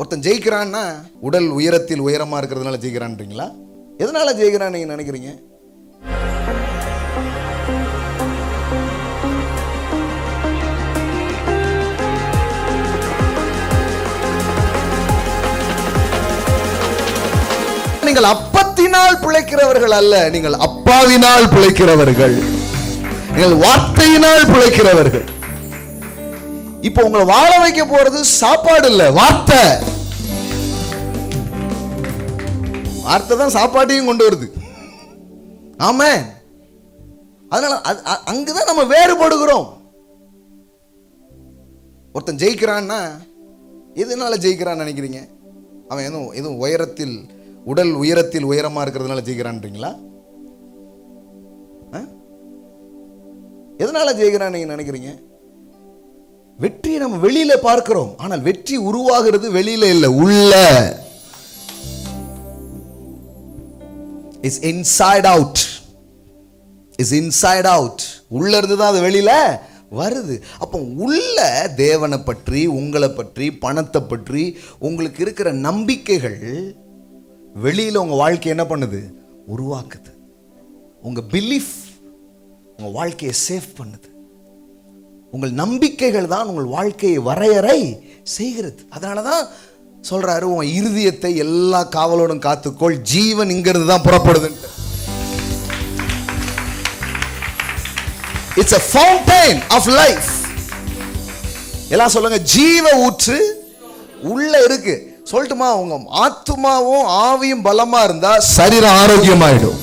ஒருத்தன் ஜெயிக்கிறான்னா உடல் உயரத்தில் உயரமா இருக்கிறதுனால ஜெயிக்கிறான்றீங்களா? எதனால ஜெயிக்கிறான்னு நீங்க நினைக்கிறீங்க? நீங்கள் அப்பத்தினால் பிழைக்கிறவர்கள் அல்ல, நீங்கள் அப்பாவினால் பிழைக்கிறவர்கள், நீங்கள் வார்த்தையினால் பிழைக்கிறவர்கள். இப்போ உங்களை வாழ வைக்க போறது சாப்பாடு இல்ல, வார்த்தை. வார்த்தை தான் சாப்பாட்டையும் கொண்டு வருது. ஆமென். அதனால அங்கதான் நம்ம வேறுபடுகிறோம். ஒருத்தன் ஜெயிக்கிறான்னா எதனால ஜெயிக்கிறான்னு நினைக்கிறீங்க? அவன் எதுவும் உயரத்தில் உடல் உயரத்தில் உயரமா இருக்கிறதுனால ஜெயிக்கிறான்றீங்களா? எதனால ஜெயிக்கிறான்னு நீங்க நினைக்கிறீங்க? வெற்றியை நம்ம வெளியில பார்க்கிறோம், ஆனால் வெற்றி உருவாகிறது வெளியில இல்ல, உள்ள. Is inside out, is inside out. உள்ள இருந்து தான் அது வெளியில வருது. அப்போ உள்ள தேவனை பற்றி, உங்களை பற்றி, பணத்தை பற்றி உங்களுக்கு இருக்கிற நம்பிக்கைகள் வெளியில உங்க வாழ்க்கை என்ன பண்ணுது? உருவாக்குது. உங்க பிலீஃப் உங்க வாழ்க்கையை சேவ் பண்ணுது. உங்கள் நம்பிக்கைகள் தான் உங்கள் வாழ்க்கையை வரையறை செய்கிறது. அதனாலதான் சொல்றாரு, உன் இருதயத்தை எல்லா காவலோடும் காத்துக்கொள், ஜீவன் இங்கிருந்து தான் புறப்படுது. It's a fountain of life. எல்லாம் சொல்லுங்க, ஜீவ ஊற்று உள்ள இருக்கு. சொல்லட்டுமா? உங்க ஆத்துமாவும் ஆவியும் பலமா இருந்தா சரீரம் ஆரோக்கியமாயிடும்.